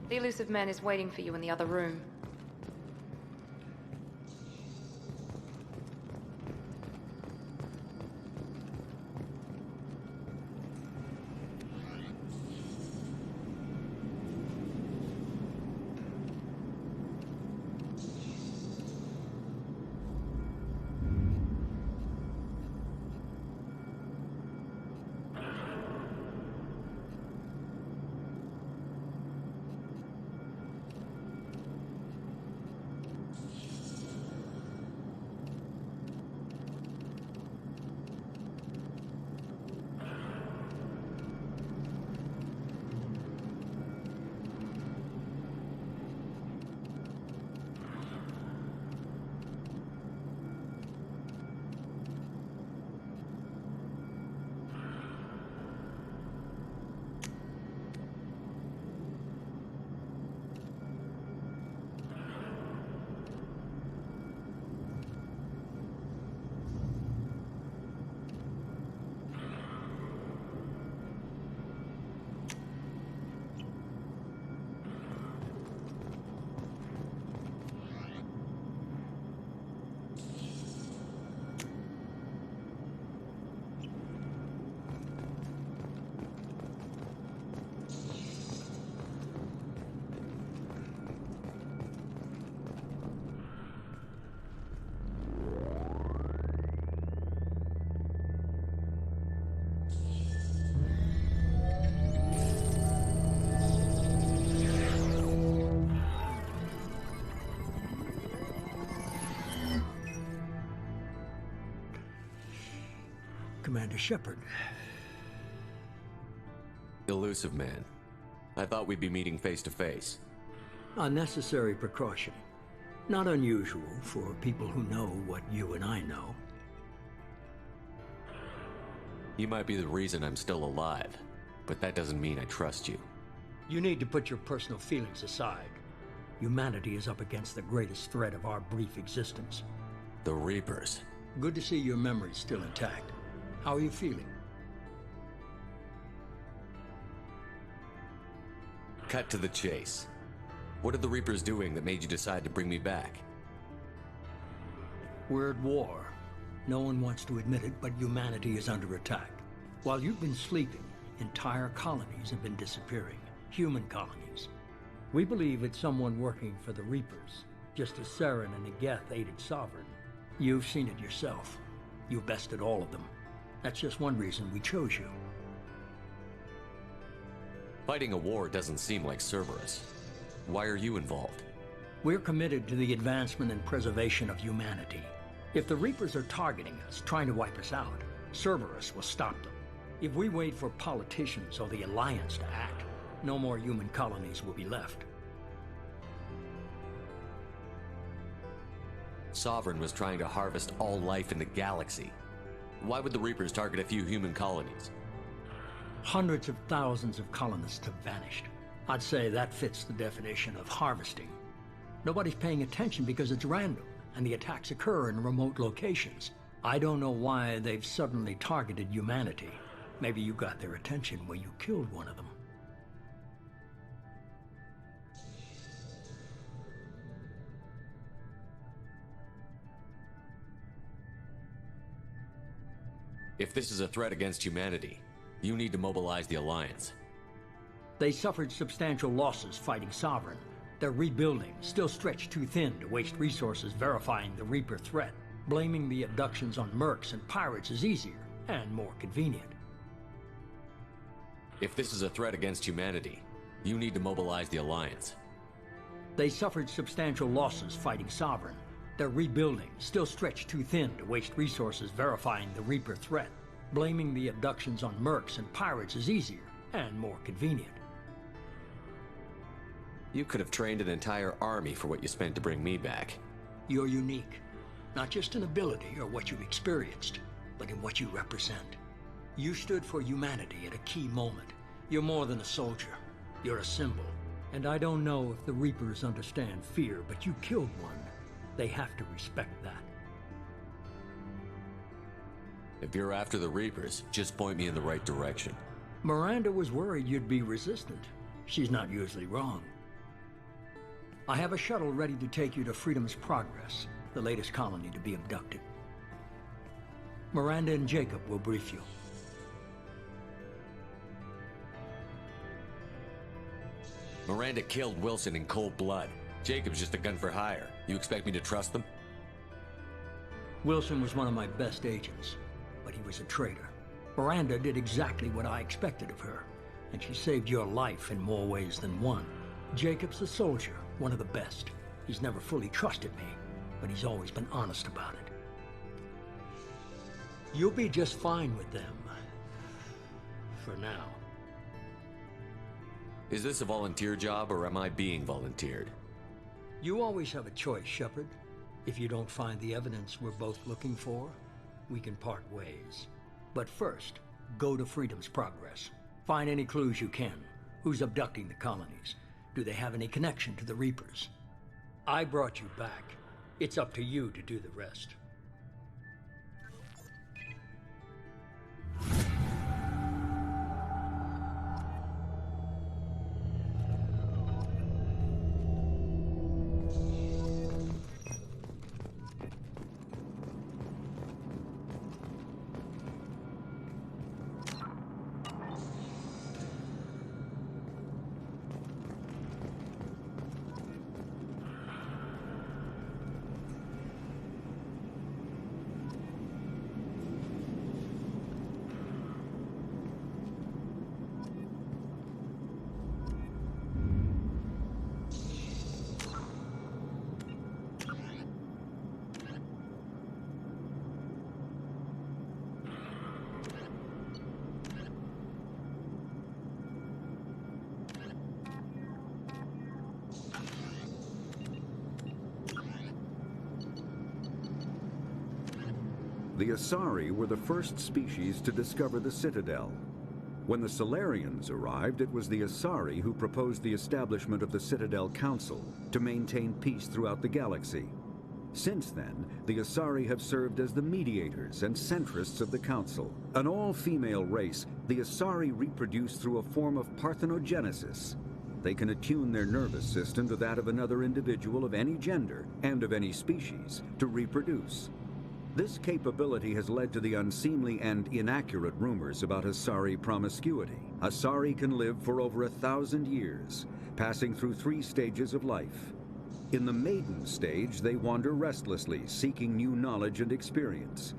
The Illusive man is waiting for you in the other room. Commander Shepard. Illusive man. I thought we'd be meeting face to face. A necessary precaution. Not unusual for people who know what you and I know. You might be the reason I'm still alive, but that doesn't mean I trust you. You need to put your personal feelings aside. Humanity is up against the greatest threat of our brief existence. The Reapers. Good to see your memory's still intact. How are you feeling? Cut to the chase. What are the Reapers doing that made you decide to bring me back? We're at war. No one wants to admit it, but humanity is under attack. While you've been sleeping, entire colonies have been disappearing. Human colonies. We believe it's someone working for the Reapers, just as Saren and Ageth aided Sovereign. You've seen it yourself. You bested all of them. That's just one reason we chose you. Fighting a war doesn't seem like Cerberus. Why are you involved? We're committed to the advancement and preservation of humanity. If the Reapers are targeting us, trying to wipe us out, Cerberus will stop them. If we wait for politicians or the Alliance to act, no more human colonies will be left. Sovereign was trying to harvest all life in the galaxy. Why would the Reapers target a few human colonies? Hundreds of thousands of colonists have vanished. I'd say that fits the definition of harvesting. Nobody's paying attention because it's random, and the attacks occur in remote locations. I don't know why they've suddenly targeted humanity. Maybe you got their attention when you killed one of them. If this is a threat against humanity, you need to mobilize the Alliance. They suffered substantial losses fighting Sovereign. They're rebuilding, still stretched too thin to waste resources verifying the Reaper threat. Blaming the abductions on mercs and pirates is easier and more convenient. If this is a threat against humanity, you need to mobilize the Alliance. They suffered substantial losses fighting Sovereign. They're rebuilding, still stretched too thin to waste resources verifying the Reaper threat. Blaming the abductions on mercs and pirates is easier and more convenient. You could have trained an entire army for what you spent to bring me back. You're unique, not just in ability or what you've experienced, but in what you represent. You stood for humanity at a key moment. You're more than a soldier. You're a symbol. And I don't know if the Reapers understand fear, but you killed one. They have to respect that. If you're after the Reapers, just point me in the right direction. Miranda was worried you'd be resistant. She's not usually wrong. I have a shuttle ready to take you to Freedom's Progress, the latest colony to be abducted. Miranda and Jacob will brief you. Miranda killed Wilson in cold blood. Jacob's just a gun for hire. You expect me to trust them? Wilson was one of my best agents, but he was a traitor. Miranda did exactly what I expected of her, and she saved your life in more ways than one. Jacob's a soldier, one of the best. He's never fully trusted me, but he's always been honest about it. You'll be just fine with them. For now. Is this a volunteer job, or am I being volunteered? You always have a choice, Shepard. If you don't find the evidence we're both looking for, we can part ways. But first, go to Freedom's Progress. Find any clues you can. Who's abducting the colonies? Do they have any connection to the Reapers? I brought you back. It's up to you to do the rest. The Asari were the first species to discover the Citadel. When the Salarians arrived, it was the Asari who proposed the establishment of the Citadel Council to maintain peace throughout the galaxy. Since then, the Asari have served as the mediators and centrists of the Council. An all-female race, the Asari reproduce through a form of parthenogenesis. They can attune their nervous system to that of another individual of any gender and of any species to reproduce. This capability has led to the unseemly and inaccurate rumors about Asari promiscuity. Asari can live for over 1,000 years, passing through 3 stages of life. In the maiden stage, they wander restlessly, seeking new knowledge and experience.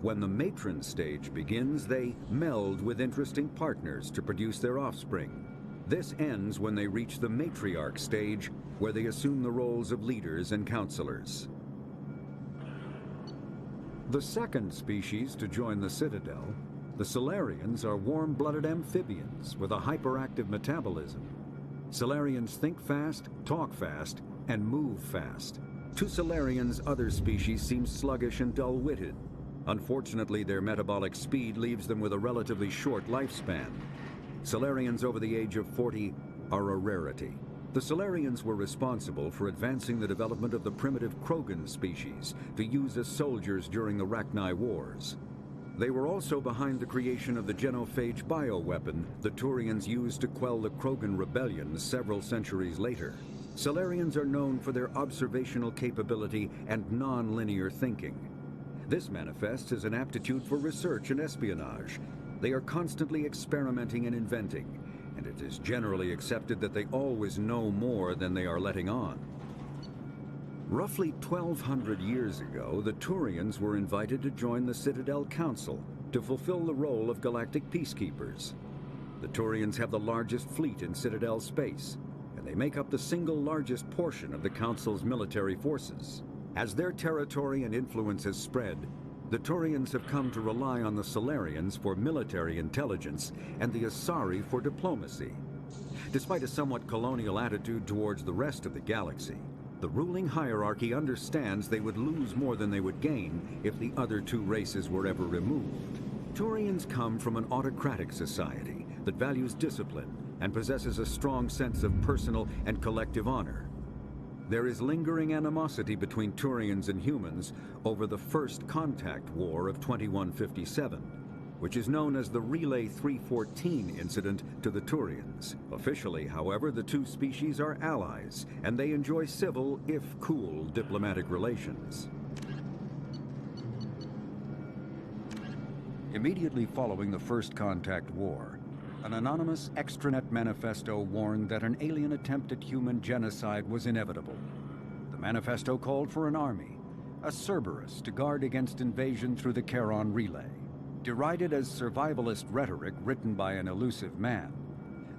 When the matron stage begins, they meld with interesting partners to produce their offspring. This ends when they reach the matriarch stage, where they assume the roles of leaders and counselors. The second species to join the Citadel, the Salarians, are warm-blooded amphibians with a hyperactive metabolism. Salarians think fast, talk fast, and move fast. To Salarians, other species seem sluggish and dull-witted. Unfortunately, their metabolic speed leaves them with a relatively short lifespan. Salarians over the age of 40 are a rarity. The Salarians were responsible for advancing the development of the primitive Krogan species to use as soldiers during the Rachni Wars. They were also behind the creation of the genophage bioweapon the Turians used to quell the Krogan rebellion several centuries later. Salarians are known for their observational capability and non-linear thinking. This manifests as an aptitude for research and espionage. They are constantly experimenting and inventing, and it is generally accepted that they always know more than they are letting on. Roughly 1,200 years ago, the Turians were invited to join the Citadel Council to fulfill the role of galactic peacekeepers. The Turians have the largest fleet in Citadel space, and they make up the single largest portion of the Council's military forces. As their territory and influence has spread, the Turians have come to rely on the Salarians for military intelligence and the Asari for diplomacy. Despite a somewhat colonial attitude towards the rest of the galaxy, the ruling hierarchy understands they would lose more than they would gain if the other 2 races were ever removed. Turians come from an autocratic society that values discipline and possesses a strong sense of personal and collective honor. There is lingering animosity between Turians and humans over the First Contact War of 2157. which is known as the Relay 314 incident to the Turians. Officially, however, the two species are allies, and they enjoy civil, if cool, diplomatic relations. Immediately following the First Contact War, an anonymous extranet manifesto warned that an alien attempt at human genocide was inevitable. The manifesto called for an army, a Cerberus, to guard against invasion through the Charon Relay. Derided as survivalist rhetoric written by an elusive man,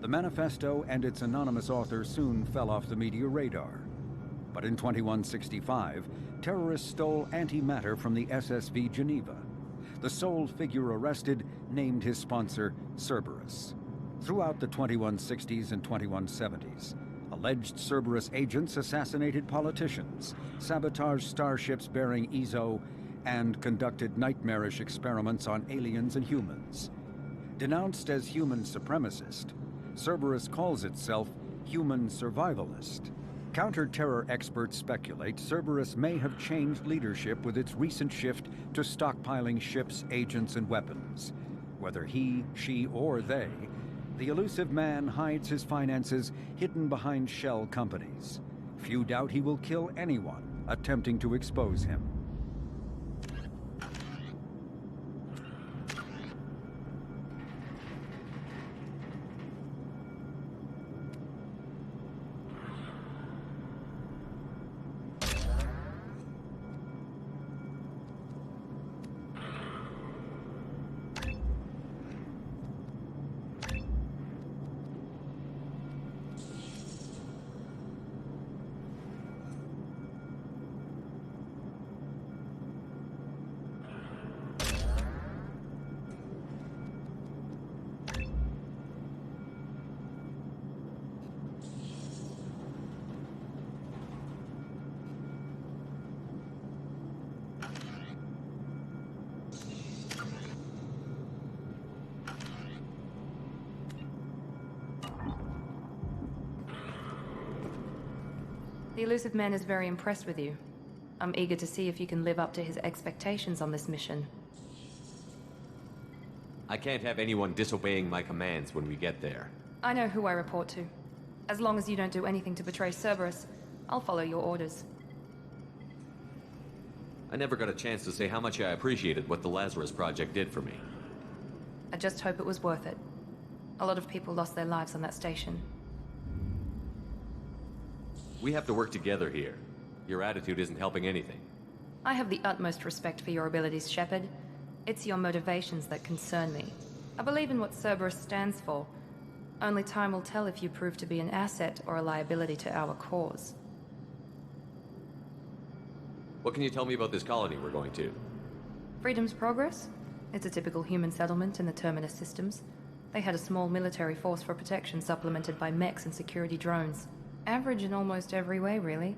the manifesto and its anonymous author soon fell off the media radar. But in 2165, terrorists stole antimatter from the SSV Geneva. The sole figure arrested named his sponsor Cerberus. Throughout the 2160s and 2170s, alleged Cerberus agents assassinated politicians, sabotaged starships bearing EZO, and conducted nightmarish experiments on aliens and humans. Denounced as human supremacist, Cerberus calls itself human survivalist. Counter-terror experts speculate Cerberus may have changed leadership with its recent shift to stockpiling ships, agents, and weapons. Whether he, she, or they, the elusive man hides his finances hidden behind shell companies. Few doubt he will kill anyone attempting to expose him. The Illusive Man is very impressed with you. I'm eager to see if you can live up to his expectations on this mission. I can't have anyone disobeying my commands when we get there. I know who I report to. As long as you don't do anything to betray Cerberus, I'll follow your orders. I never got a chance to say how much I appreciated what the Lazarus Project did for me. I just hope it was worth it. A lot of people lost their lives on that station. We have to work together here. Your attitude isn't helping anything. I have the utmost respect for your abilities, Shepard. It's your motivations that concern me. I believe in what Cerberus stands for. Only time will tell if you prove to be an asset or a liability to our cause. What can you tell me about this colony we're going to? Freedom's Progress? It's a typical human settlement in the Terminus systems. They had a small military force for protection supplemented by mechs and security drones. Average in almost every way, really.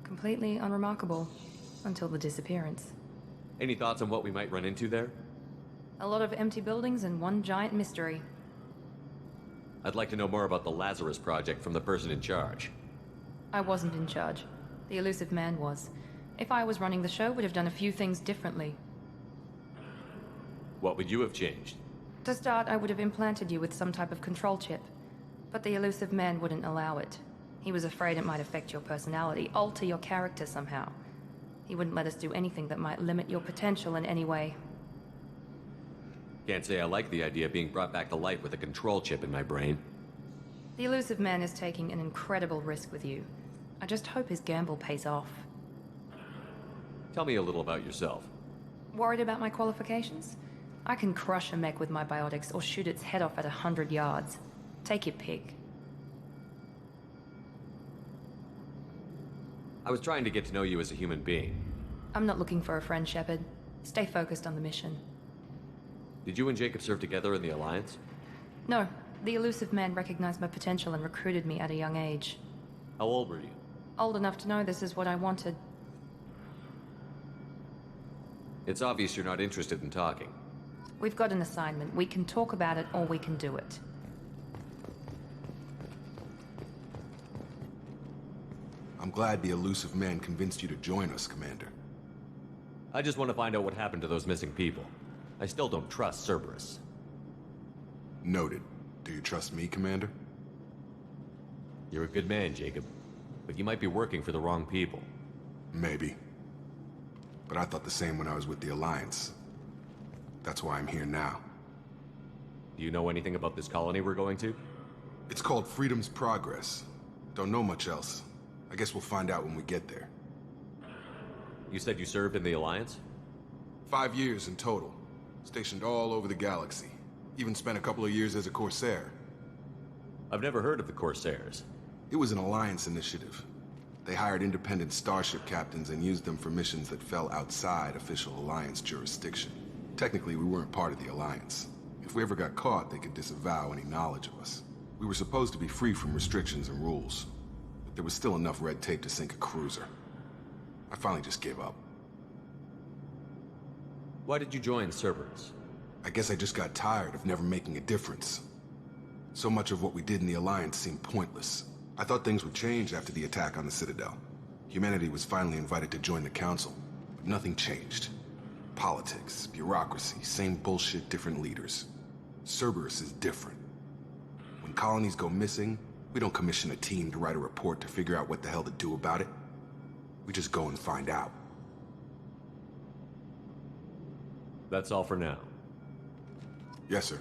Completely unremarkable. Until the disappearance. Any thoughts on what we might run into there? A lot of empty buildings and one giant mystery. I'd like to know more about the Lazarus Project from the person in charge. I wasn't in charge. The Illusive Man was. If I was running the show, would have done a few things differently. What would you have changed? To start, I would have implanted you with some type of control chip. But the Illusive Man wouldn't allow it. He was afraid it might affect your personality, alter your character somehow. He wouldn't let us do anything that might limit your potential in any way. Can't say I like the idea of being brought back to life with a control chip in my brain. The Illusive Man is taking an incredible risk with you. I just hope his gamble pays off. Tell me a little about yourself. Worried about my qualifications? I can crush a mech with my biotics or shoot its head off at 100 yards. Take your pick. I was trying to get to know you as a human being. I'm not looking for a friend, Shepard. Stay focused on the mission. Did you and Jacob serve together in the Alliance? No. The Illusive Man recognized my potential and recruited me at a young age. How old were you? Old enough to know this is what I wanted. It's obvious you're not interested in talking. We've got an assignment. We can talk about it or we can do it. I'm glad the Illusive Man convinced you to join us, Commander. I just want to find out what happened to those missing people. I still don't trust Cerberus. Noted. Do you trust me, Commander? You're a good man, Jacob. But you might be working for the wrong people. Maybe. But I thought the same when I was with the Alliance. That's why I'm here now. Do you know anything about this colony we're going to? It's called Freedom's Progress. Don't know much else. I guess we'll find out when we get there. You said you served in the Alliance? 5 years in total. Stationed all over the galaxy. Even spent a couple of years as a Corsair. I've never heard of the Corsairs. It was an Alliance initiative. They hired independent starship captains and used them for missions that fell outside official Alliance jurisdiction. Technically, we weren't part of the Alliance. If we ever got caught, they could disavow any knowledge of us. We were supposed to be free from restrictions and rules, but there was still enough red tape to sink a cruiser. I finally just gave up. Why did you join Cerberus? I guess I just got tired of never making a difference. So much of what we did in the Alliance seemed pointless. I thought things would change after the attack on the Citadel. Humanity was finally invited to join the Council, but nothing changed. Politics, bureaucracy, same bullshit, different leaders. Cerberus is different. When colonies go missing, we don't commission a team to write a report to figure out what the hell to do about it. We just go and find out. That's all for now. Yes, sir.